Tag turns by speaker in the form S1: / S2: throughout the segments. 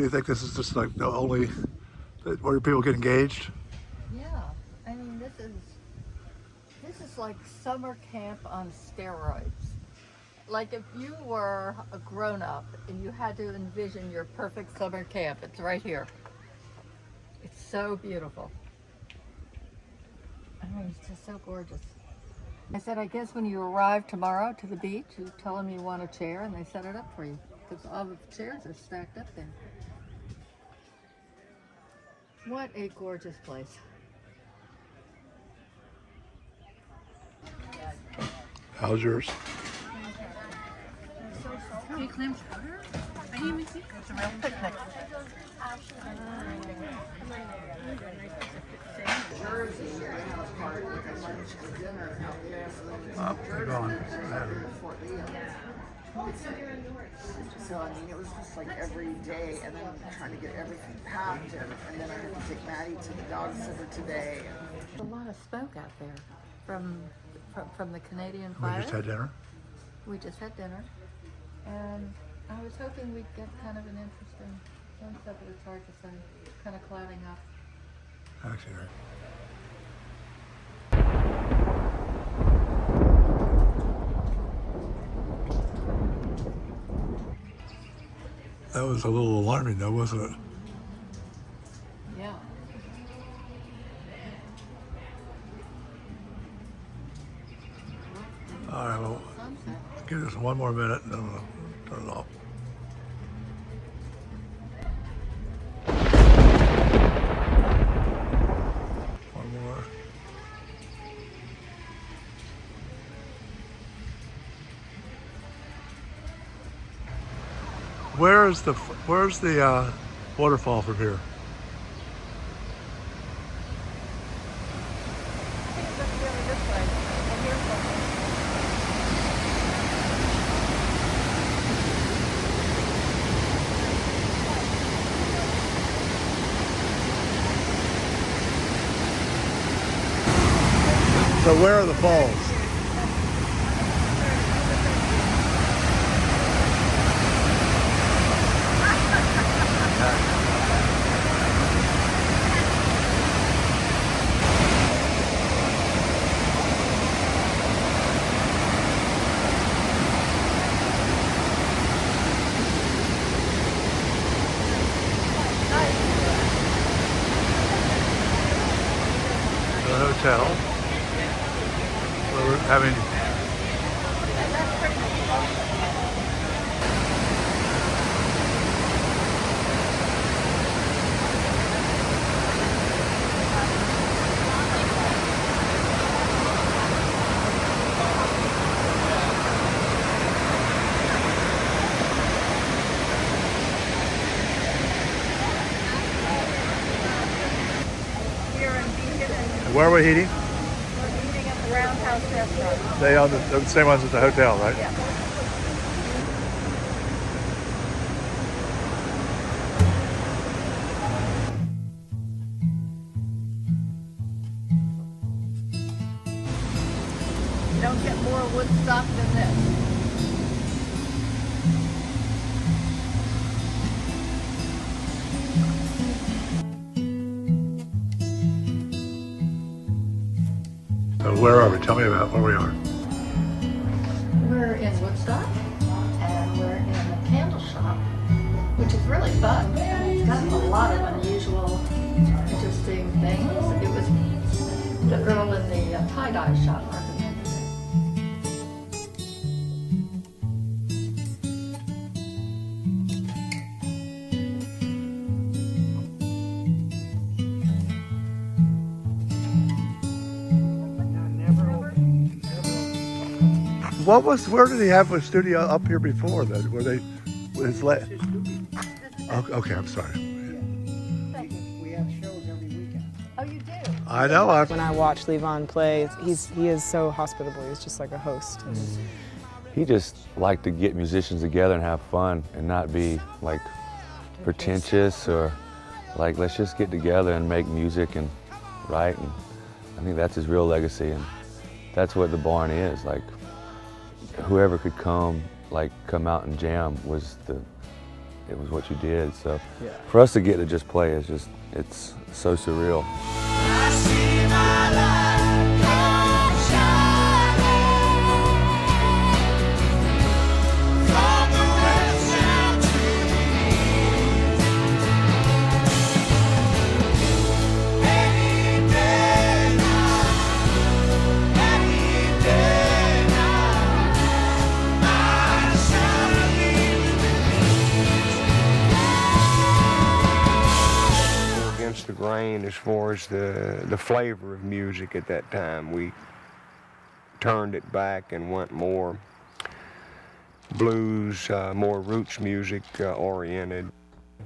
S1: you think this is just like the only where people get engaged?
S2: Yeah, I mean this is like summer camp on steroids. Like if you were a grown-up and you had to envision your perfect summer camp, it's right here. It's so beautiful. I mean, it's just so gorgeous. I said, I guess when you arrive tomorrow to the beach, you tell them you want a chair and they set it up for you because all the chairs are stacked up there. What a gorgeous place.
S1: How's yours?
S3: Hey, clam chowder? I didn't even see it. It's a real picnic.
S1: Oh, you're gone.
S4: So I mean, it was just like every day, and then trying to get everything packed, and then I had to take Maddie to the dog sitter today.
S2: There's a lot of smoke out there from the Canadian
S1: We
S2: fire.
S1: just had dinner.
S2: We just had dinner, and I was hoping we'd get kind of an interesting sunset, but it's hard to say. It's kind of clouding up.
S1: Actually, right. That was a little alarming, though, wasn't it?
S2: Yeah.
S1: All right, well,
S2: Sunset.
S1: give us one more minute and then we'll turn it off. One more. Where's the waterfall from here? So where are the falls? The hotel. Where we're having where are we eating?
S2: We're eating at the Roundhouse restaurant.
S1: They are the same ones as the hotel, right?
S2: Yeah. You don't get more Woodstock than this.
S1: So where are we? Tell me about where we are.
S2: We're in Woodstock, and we're in the candle shop, which is really fun. And it's got a lot of unusual, interesting things. It was the girl in the tie-dye shop recommended it.
S1: Where did he have a studio up here before then? Where they, his okay, I'm sorry.
S2: Thank you.
S4: We have shows every weekend.
S2: Oh, you do?
S1: I know.
S5: When I watch Levon play, he is so hospitable. He's just like a host.
S6: He just liked to get musicians together and have fun and not be like pretentious or like, let's just get together and make music and write. And I think that's his real legacy, and that's what the barn is. Like, whoever could come out and jam was it was what you did. So
S5: Yeah.
S6: for us to get to just play is just, it's so surreal.
S7: The grain as far as the flavor of music at that time. We turned it back and went more blues, more roots music oriented.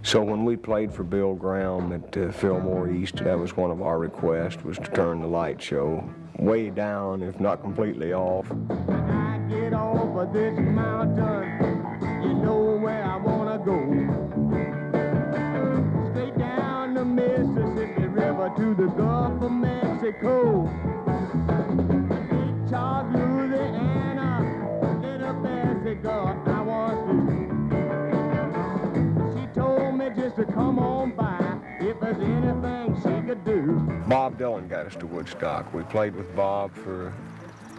S7: So when we played for Bill Graham at Fillmore East, that was one of our requests, was to turn the light show way down, if not completely off. When I get over this mountain, you know where I want to go. Mississippi River to the Gulf of Mexico. Big Charles, Louisiana, little Mexico, I want to. She told me just to come on by if there's anything she could do. Bob Dylan got us to Woodstock. We played with Bob for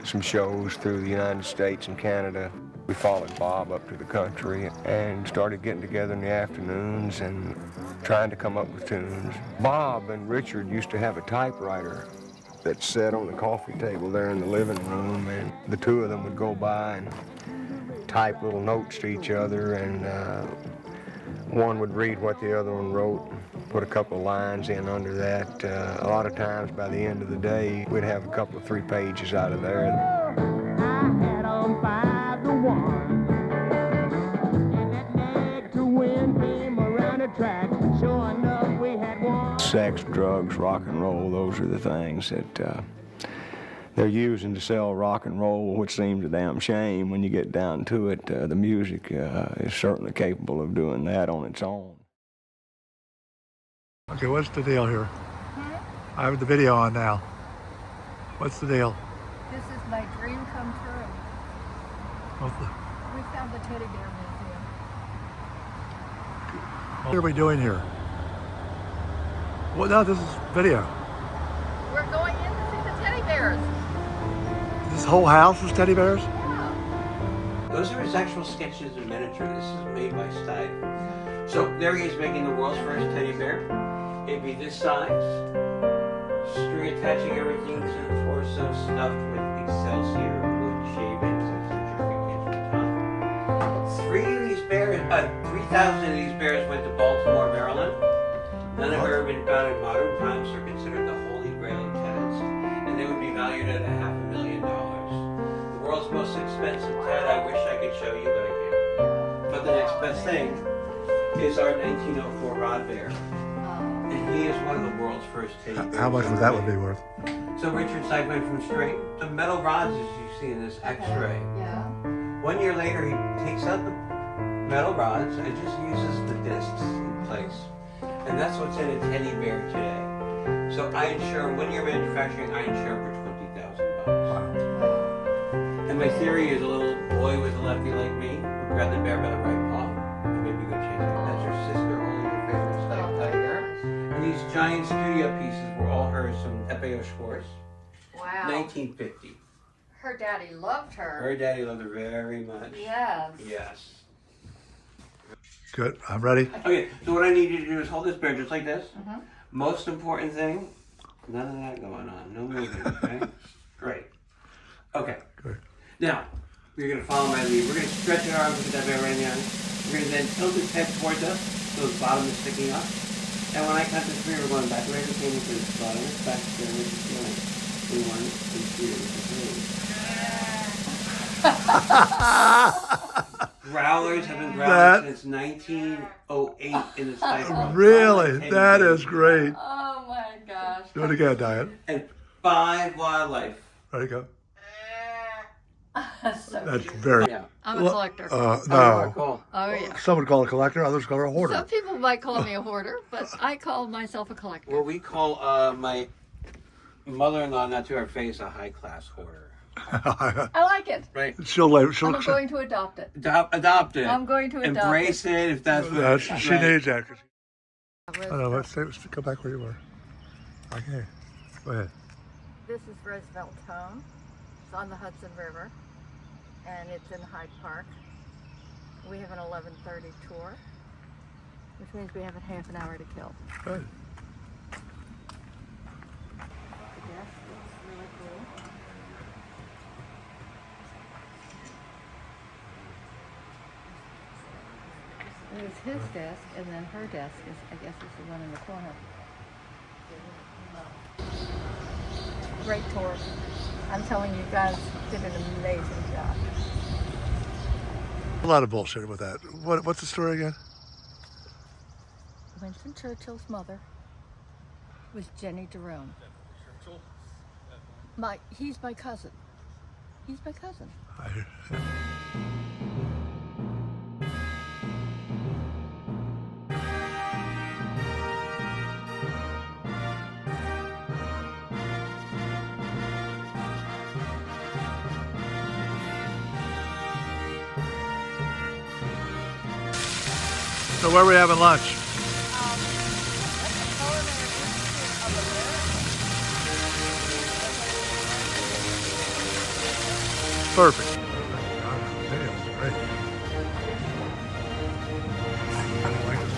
S7: some shows through the United States and Canada. We followed Bob up to the country and started getting together in the afternoons and trying to come up with tunes. Bob and Richard used to have a typewriter that sat on the coffee table there in the living room, and the two of them would go by and type little notes to each other, and one would read what the other one wrote, put a couple of lines in under that. A lot of times by the end of the day, we'd have a couple of 3 pages out of there. I had on 5 to 1, and that nag to win came around the track. Sure enough, we had one. Sex, drugs, rock and roll, those are the things that they're using to sell rock and roll, which seems a damn shame when you get down to it. The music is certainly capable of doing that on its own.
S1: Okay, what's the deal here? I have the video on now. What's the deal?
S2: This is my dream come true.
S1: What's the,
S2: We found the teddy bear museum.
S1: what are we doing here? Well, no, this is video.
S2: We're going in to see the teddy bears.
S1: This whole house is teddy bears?
S2: Yeah.
S8: Those are his actual sketches in miniature. This is made by Stuyve. So there he is making the world's first teddy bear. It'd be this size. String attaching everything to the torso, stuffed with Excelsior wood shavings and certificates on top. 3,000 of these bears went to Baltimore, Maryland. None have ever been found in modern times. They're considered the holy grail of teds, and they would be valued at $500,000. The world's most expensive ted, I wish I could show you, but I can't. But the next best thing is our 1904 rod bear. And he is one of the world's first teddy bears.
S1: How much would that would be worth?
S8: So Richard Stuyve went from string to metal rods, as you see in this X-ray.
S2: Yeah.
S8: 1 year later, he takes out the metal rods and just uses the discs in place. And that's what's in a teddy bear today. So I insure, 1 year manufacturing, I insure for $20,000. And my theory is a little boy with a lefty like me would grab the bear by the right paw and maybe go chase it. That's her sister, only her favorite Stuyve tiger. And these giant studio pieces were all hers from FAO Schwartz.
S2: Wow.
S8: 1950.
S2: Her daddy loved her.
S8: Her daddy loved her very much.
S2: Yes.
S8: Yes.
S1: Good, I'm ready.
S8: Okay, so what I need you to do is hold this bear just like this. Most important thing, none of that going on. No moving, okay? Great. Okay.
S1: Good.
S8: Now, you're going to follow my lead. We're going to stretch our arms with that bear right now. We're going to then tilt his head towards us so his bottom is sticking up. And when I count to 3, we're going back away from the table to his bottom. Back together with the ceiling. 1, 2, 3, Growlers have been growling since 1908 in the Stuyve world.
S1: Really? That is great.
S2: Oh my gosh.
S1: Do it again, Diane.
S8: And 5 wildlife.
S1: Ready, go.
S2: So
S1: That's
S2: cute.
S1: very...
S8: Yeah.
S2: I'm a collector.
S1: No.
S8: Cool.
S2: Oh yeah.
S1: Some would call it a collector, others call her a hoarder.
S2: Some people might call me a hoarder, but I call myself a collector.
S8: Well, we call my mother-in-law, not to her face, a high-class hoarder.
S2: I like it.
S8: Right.
S1: she'll
S2: I'm going to adopt it.
S8: Adopt it.
S2: I'm going to adopt
S8: Embrace it if that's what
S1: That's, she
S8: right.
S1: needs that.
S2: it.
S1: Oh, no, let's go back where you were. Okay, go ahead.
S2: This is Roosevelt's home. It's on the Hudson River, and it's in Hyde Park. We have an 11:30 tour, which means we have a half an hour to kill.
S1: Good.
S2: The desk looks really cool. There's his desk, and then her desk is, I guess, is the one in the corner. Great tour. I'm telling you guys, did an amazing job.
S1: A lot of bullshit with that. What's the story again?
S2: Winston Churchill's mother was Jenny Jerome. He's my cousin. He's my cousin.
S1: So where are we having lunch? Perfect. Damn, great. I like it.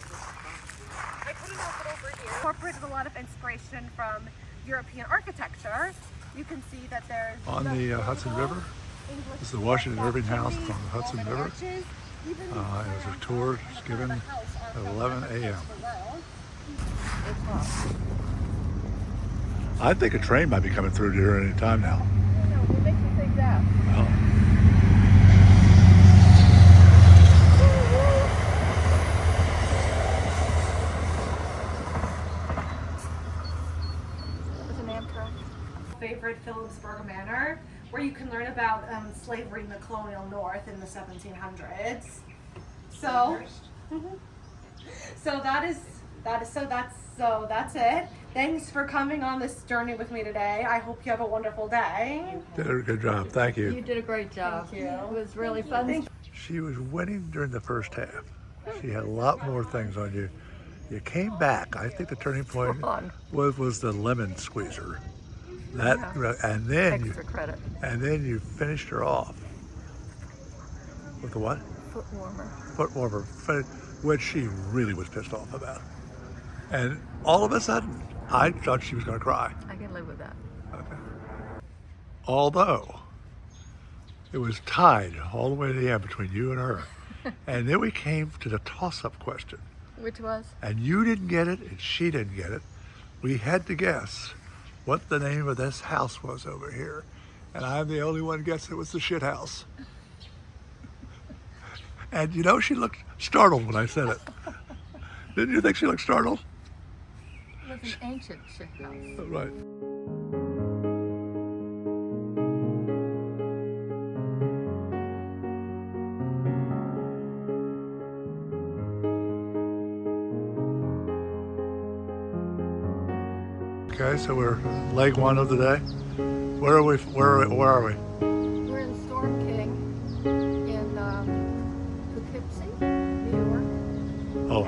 S3: I put a notebook over here. Incorporated a lot of inspiration from European architecture. You can see that there's
S1: On the Hudson River.
S3: English
S1: This is the Washington Irving House
S3: chimneys,
S1: on the Hudson
S3: Roman
S1: River.
S3: arches, even
S1: It was a tour given at 11 a.m.
S2: It's hot.
S1: I think a train might be coming through here any time now.
S2: What makes you think that?
S1: Well,
S2: It's an Amtrak.
S3: favorite Phillipsburg Manor, where you can learn about slavery in the colonial North in the 1700s. So, that's it. Thanks for coming on this journey with me today. I hope you have a wonderful day.
S1: did a good job. Thank
S2: You
S1: you.
S2: did a great job.
S3: Thank you.
S2: It was really fun.
S1: She was winning during the first half. She had a lot more things on you. You came back. I think the turning point
S2: Strong.
S1: was the lemon squeezer. That and then
S2: Extra credit.
S1: you finished her off with the what?
S2: Foot warmer.
S1: Foot warmer, which she really was pissed off about. And all of a sudden, I thought she was going to cry.
S2: I can live with that.
S1: Okay. Although it was tied all the way to the end between you and her. And then we came to the toss-up question.
S2: Which was?
S1: And you didn't get it, and she didn't get it. We had to guess what the name of this house was over here. And I'm the only one guessing it was the shit house. And you know, she looked startled when I said it. Didn't you think she looked startled?
S2: It was an ancient shit house.
S1: Right. Okay, so we're leg one of the day. Where are we? Where are we?
S2: We're in Storm King in Poughkeepsie, New York.
S1: Oh,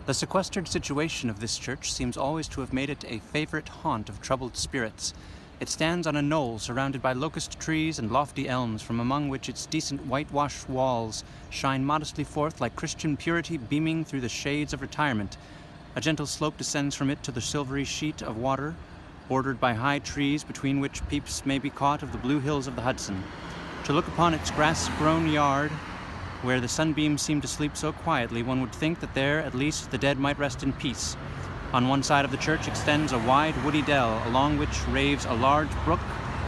S9: The sequestered situation of this church seems always to have made it a favorite haunt of troubled spirits. It stands on a knoll surrounded by locust trees and lofty elms, from among which its decent whitewashed walls shine modestly forth like Christian purity beaming through the shades of retirement. A gentle slope descends from it to the silvery sheet of water, bordered by high trees between which peeps may be caught of the blue hills of the Hudson. To look upon its grass-grown yard, where the sunbeams seem to sleep so quietly, one would think that there at least the dead might rest in peace. On one side of the church extends a wide woody dell, along which raves a large brook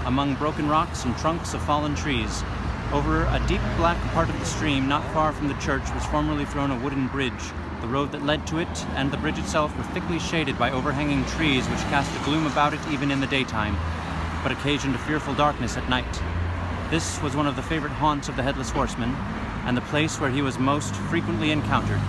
S9: among broken rocks and trunks of fallen trees. Over a deep black part of the stream, not far from the church, was formerly thrown a wooden bridge. The road that led to it and the bridge itself were thickly shaded by overhanging trees which cast a gloom about it even in the daytime, but occasioned a fearful darkness at night. This was one of the favorite haunts of the Headless Horseman, and the place where he was most frequently encountered.